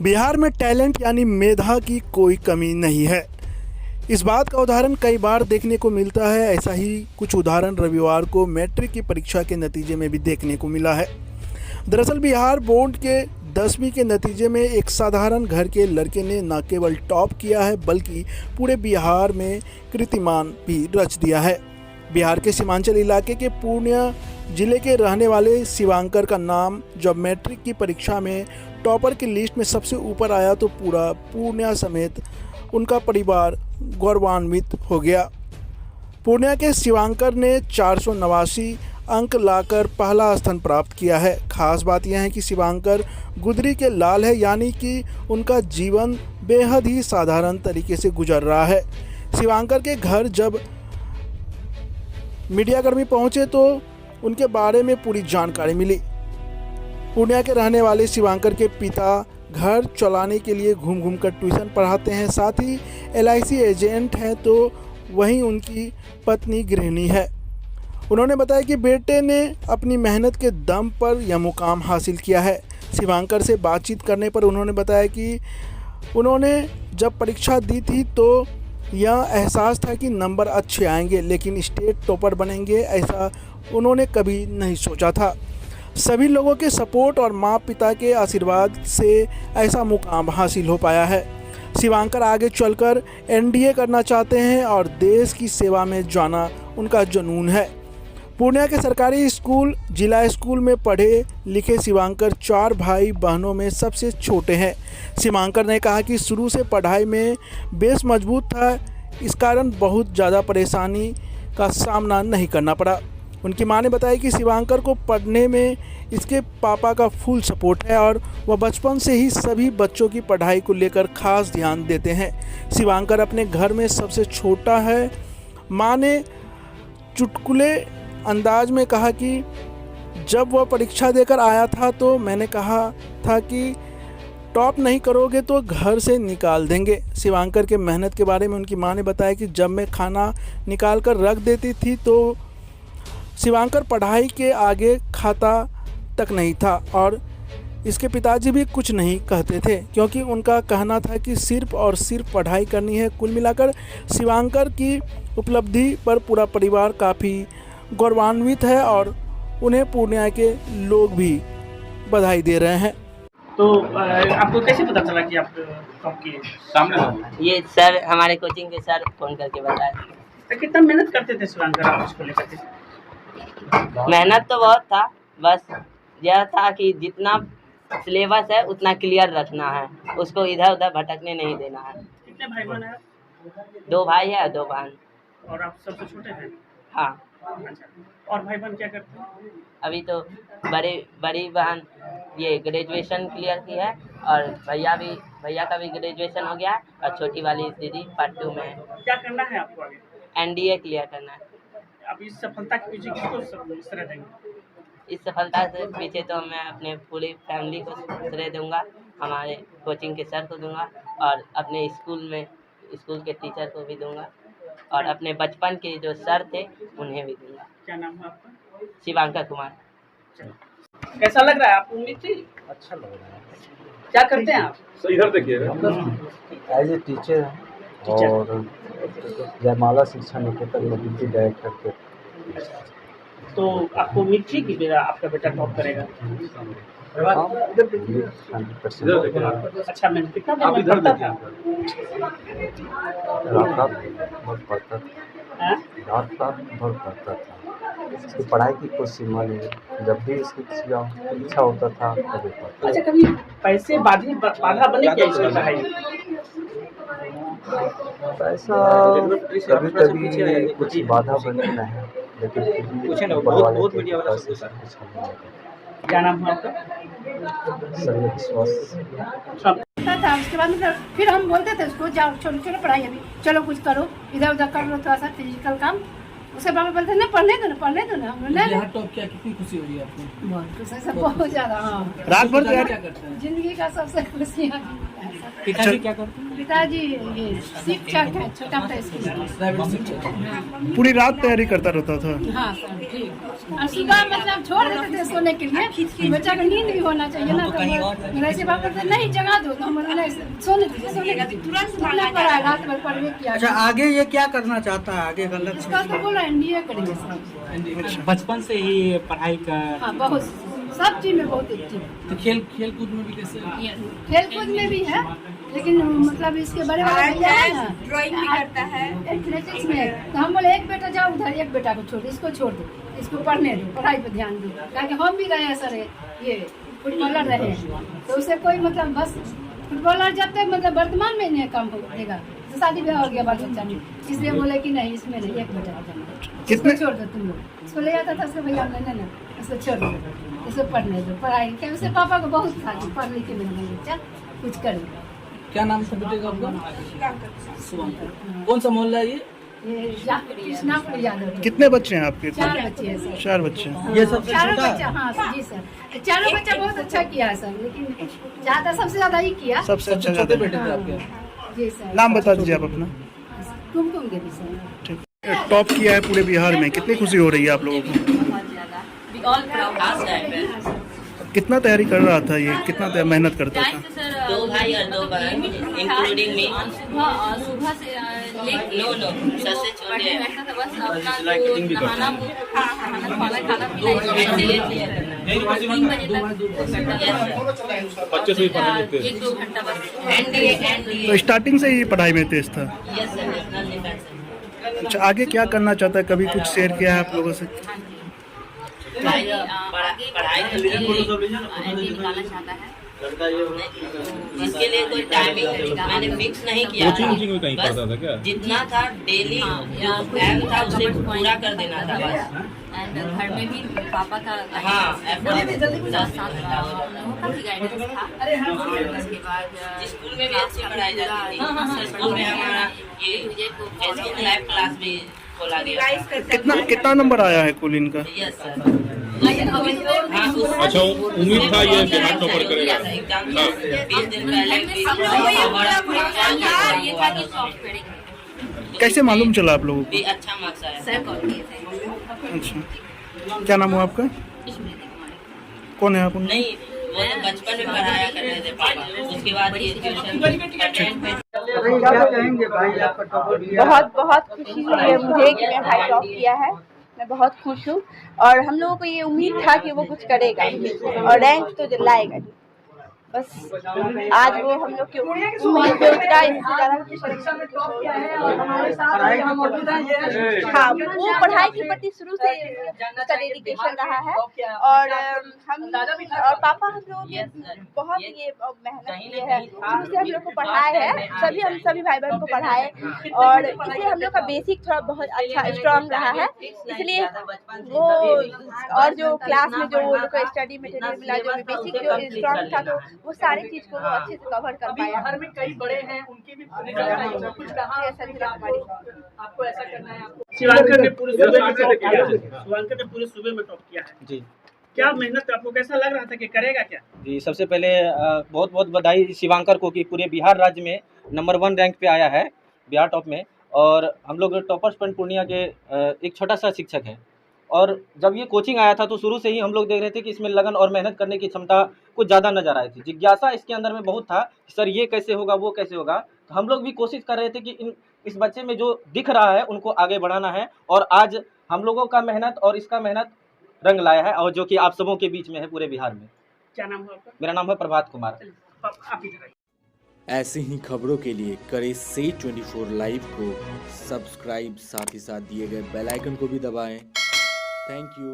बिहार में टैलेंट यानी मेधा की कोई कमी नहीं है। इस बात का उदाहरण कई बार देखने को मिलता है। ऐसा ही कुछ उदाहरण रविवार को मैट्रिक की परीक्षा के नतीजे में भी देखने को मिला है। दरअसल बिहार बोर्ड के 10वीं के नतीजे में एक साधारण घर के लड़के ने न केवल टॉप किया है बल्कि पूरे बिहार में कीर्तिमान भी रच दिया है। बिहार के सीमांचल इलाके के पूर्णिया जिले के रहने वाले शिवांकर का नाम जब मैट्रिक की परीक्षा में टॉपर की लिस्ट में सबसे ऊपर आया तो पूरा पूर्णिया समेत उनका परिवार गौरवान्वित हो गया। पूर्णिया के शिवांकर ने 489 अंक लाकर पहला स्थान प्राप्त किया है। खास बात यह है कि शिवांकर गुदरी के लाल है, यानी कि उनका जीवन बेहद ही साधारण तरीके से गुजर रहा है। शिवांकर के घर जब मीडियाकर्मी पहुंचे तो उनके बारे में पूरी जानकारी मिली। पूर्णिया के रहने वाले शिवांकर के पिता घर चलाने के लिए घूम घूम कर ट्यूशन पढ़ाते हैं, साथ ही LIC एजेंट हैं, तो वहीं उनकी पत्नी गृहिणी है। उन्होंने बताया कि बेटे ने अपनी मेहनत के दम पर यह मुकाम हासिल किया है। शिवांकर से बातचीत करने पर उन्होंने बताया कि उन्होंने जब परीक्षा दी थी तो यह एहसास था कि नंबर अच्छे आएंगे, लेकिन स्टेट टॉपर बनेंगे ऐसा उन्होंने कभी नहीं सोचा था। सभी लोगों के सपोर्ट और माँ पिता के आशीर्वाद से ऐसा मुकाम हासिल हो पाया है। शिवांकर आगे चलकर NDA करना चाहते हैं और देश की सेवा में जाना उनका जुनून है। पूर्णिया के सरकारी स्कूल जिला स्कूल में पढ़े लिखे शिवांकर 4 भाई बहनों में सबसे छोटे हैं। शिवांकर ने कहा कि शुरू से पढ़ाई में बेस मजबूत था, इस कारण बहुत ज़्यादा परेशानी का सामना नहीं करना पड़ा। उनकी मां ने बताया कि शिवांकर को पढ़ने में इसके पापा का फुल सपोर्ट है और वह बचपन से ही सभी बच्चों की पढ़ाई को लेकर खास ध्यान देते हैं। शिवांकर अपने घर में सबसे छोटा है। मां ने चुटकुले अंदाज में कहा कि जब वह परीक्षा देकर आया था तो मैंने कहा था कि टॉप नहीं करोगे तो घर से निकाल देंगे। शिवांकर के मेहनत के बारे में उनकी मां ने बताया कि जब मैं खाना निकाल कर रख देती थी तो शिवांकर पढ़ाई के आगे खाता तक नहीं था और इसके पिताजी भी कुछ नहीं कहते थे, क्योंकि उनका कहना था कि सिर्फ और सिर्फ पढ़ाई करनी है। कुल मिलाकर शिवांकर की उपलब्धि पर पूरा परिवार काफ़ी गौरवान्वित है और उन्हें पूर्णिया के लोग भी बधाई दे रहे हैं। तो आपको कैसे पता चला कि आप टॉप किए? सामने ये सर हमारे कोचिंग के सर फोन करके बताए। तो कितना मेहनत करते थे शिवांकर आप इसको लेकर के? मेहनत तो बहुत था, बस यह था कि जितना सिलेबस है उतना क्लियर रखना है, उसको इधर उधर भटकने नहीं देना है। कितने भाई बहन हैं? 2 भाई है, 2 बहन। और आप सबसे छोटे हैं? हाँ। अच्छा, और भाई बहन क्या करते हैं? अभी तो बड़ी बहन ये ग्रेजुएशन क्लियर की है और भैया का भी ग्रेजुएशन हो गया है और छोटी वाली दीदी पार्ट 2 में है। क्या करना है आपको आगे? NDA क्लियर करना है। अब इस सफलता के पीछे किसको श्रेय देंगे? इस सफलता से पीछे तो मैं अपने पूरी फैमिली को श्रेय दूंगा, हमारे कोचिंग के सर को दूंगा और अपने स्कूल के टीचर को भी दूंगा और अपने बचपन के जो सर थे उन्हें भी दूंगा। क्या नाम है आपका? शिवांकर कुमार। कैसा लग रहा है? आपको उम्मीद थी? अच्छा लग रहा है। क्या करते हैं आप? सर इधर देखिए। एज ए टीचर है और जयमाला शिक्षा निकेतन में डिप्टी डायरेक्टर के। तो आपको उम्मीद थी कि आपका बेटा टॉप करेगा? हाँ, 100%। अच्छा, मैं कितना दिन में पढ़ता था? रात बहुत पढ़ता था। रात बहुत पढ़ता था। इसकी पढ़ाई की कोई सीमा नहीं है, जब भी इसकी इच्छा होता था तभी पढ़ता। अच्छा, कभी पैसे बाधा बने क्या इसकी पढ़ाई? पैसा कभी कुछ बाधा बने नहीं, लेकिन बहुत मीडिया वाला कुछ नहीं। क्या नाम है आपका? सर्वे विश्वास। था उसके बाद मतलब फिर हम बोलते थे उसको जाओ चलो पढ़ाई, अभी चलो कुछ करो, इधर उधर कर लो थोड़ा सा फिजिकल काम। उसके बाद बोलते ना पढ़ने दो ना हम लोग टॉप किया, कितनी खुशी हुई आपको? बहुत खुशी, बहुत ज्यादा। हाँ, रात भर क्या करते हैं? जिंदगी का सबसे खुशियाँ रहता है सब। पिताजी क्या करते हैं? पिताजी ये शिक्षक है, छोटा मोटा स्कूल। पूरी रात तैयारी करता रहता था। हाँ सर ठीक। और सुबह मतलब छोड़ देते थे सोने के लिए कि बच्चा का नींद भी होना चाहिए ना, तो मेरा से बाप कहते नहीं जगा दो, तो हम सोने दीजिए तुरंत पढ़ा रात भर पढ़वे किया। अच्छा, आगे ये क्या करना चाहता है, आगे का लक्ष्य? इसका तो बोला एनडीए करेंगे सर। बचपन से ही पढ़ाई का? हाँ बहुत, सब चीज में बहुत एक्टिव है। तो खेल कूद में भी कैसे? खेल कूद में भी है, लेकिन मतलब इसके बड़े बड़े भैया है ना, ड्राइंग भी करता है, एथलेटिक्स में। तो हम बोले एक बेटा जाओ उधर, एक बेटा को छोड़, इसको छोड़ दो, इसको पढ़ने दो, पढ़ाई पे ध्यान दो। ताकि हम भी रहे सर ये फुटबॉलर रहे, तो उसे कोई मतलब बस फुटबॉलर जब तक मतलब वर्तमान में नहीं काम होगा, तो शादी ब्याह हो गया बाल बच्चा में, इसलिए बोले कि नहीं इसमें नहीं, एक बेटा को कितने छोड़ दो तुम लोग। इसको ले जाता था उसके भैया नहीं ना, इसको छोड़ दो, इसको पढ़ने दो, पढ़ाई क्या। उसके पापा को बहुत था कि पढ़ लिख के मेरा बच्चा कुछ करे। क्या नाम था बेटे का आपका? शुभंकर। कौन सा मोहल्ला है ये? कृष्णापुर यादव। कितने बच्चे हैं आपके? 4 बच्चे हैं सर। 4 बच्चे हैं। ये सबसे चारों छोटा? बच्चा, हाँ सर जी सर, चारों बच्चा बहुत अच्छा किया है सर, लेकिन ज्यादा सबसे ज्यादा ही किया। सबसे अच्छा छोटे ज्यादा। बेटे थे आपके? जी सर। नाम बता दीजिए आप अपना। कुमकुम देवी सर। ठीक। टॉप किया है पूरे बिहार में, कितनी खुशी हो रही है आप लोगों को? बहुत ज्यादा। We all proud. कितना तैयारी कर रहा था ये, कितना मेहनत करता था? 2 भाई और 2 बहन इंक्लूडिंग मी। सुबह से नो सबसे छोटे हैं। बैठना था बस अपना जो नहाना खाना पीना 3 बजे तक बच्चे से ही पढ़ने लगते 1-2 घंटा बस। एनडीए तो स्टार्टिंग से ही पढ़ाई में तेज था। Yes sir, national defence. अच्छा, आगे क्या करना चाहता है, कभी कुछ शेयर किया है आप लोगों से? पढ़ाई एनडी निकालना चाहता है। इसके लिए कोई टाइमिंग मैंने फिक्स नहीं किया था, बस जितना था डेली जो एम था उसे पूरा कर देना था बस। एंड घर में भी पापा का हाँ, 10-7 गाइडेंस था। उसके बाद स्कूल में भी अच्छी पढ़ाई जाती थी। स्कूल में हमारा ये फेसबुक लाइव क्लास भी खोला गया। कितना नंबर आया है कुल इनका? Yes sir. अच्छा, उम्मीद था ये बिहार टॉपर करेगा। 20 दिन पहले ये था कि सॉफ्ट करेंगे। कैसे मालूम चला आप लोगों भी अच्छा मार्क्स आया। सर कॉल किए थे। को? अच्छा, क्या नाम हुआ आपका? कौन है आप? नहीं, वो तो बचपन में पढ़ाया कर रहे थे पापा, उसके बाद ये ट्यूशन बहुत बहुत खुशी हुई है मुझे कि मैं भाई टॉप किया है। मैं बहुत खुश हूँ और हम लोगों को ये उम्मीद था कि वो कुछ करेगा और रैंक तो लाएगा। बस आज वो हम लोग की उम्मीद पे उतरा, इससे हाँ, वो पढ़ाई के प्रति शुरू से उसका डेडिकेशन रहा है और हम और पापा हम लोगों के बहुत ये मेहनत की है, शुरू से हम लोग को पढ़ाए है, हम सभी भाई बहन को पढ़ाए और इसलिए हम लोग का बेसिक थोड़ा बहुत अच्छा स्ट्रांग रहा है। इसलिए वो और जो क्लास में जो वो लोग का स्टडी मटेरियल मिला, जो बेसिक जो स्ट्रांग था, तो वो सारी चीज को वो अच्छे से कवर कर पाया। घर में कई बड़े हैं, उनकी भी कुछ कहा आपको ऐसा करना है। आपको शिवांकर ने पूरे सूबे में टॉप किया है जी। क्या मेहनत, आपको कैसा लग रहा था कि करेगा क्या? जी, सबसे पहले बहुत बहुत बधाई शिवांकर को कि पूरे बिहार राज्य में नंबर 1 रैंक पे आया है बिहार टॉप में। और हम लोग टॉपर्स पॉइंट पूर्णिया के एक छोटा सा शिक्षक है और जब ये कोचिंग आया था तो शुरू से ही हम लोग देख रहे थे कि इसमें लगन और मेहनत करने की क्षमता कुछ ज़्यादा नजर आई थी। जिज्ञासा इसके अंदर में बहुत था कि सर ये कैसे होगा, वो कैसे होगा। तो हम लोग भी कोशिश कर रहे थे कि इस बच्चे में जो दिख रहा है उनको आगे बढ़ाना है और आज हम लोगों का मेहनत और इसका मेहनत रंग लाया है और जो कि आप सबों के बीच में है पूरे बिहार में। क्या नाम है आपका? मेरा नाम है प्रभात कुमार। ऐसी ही खबरों के लिए करें से 24 लाइव को सब्सक्राइब, साथ ही साथ दिए गए बेल आइकन को भी दबाएं। Thank you.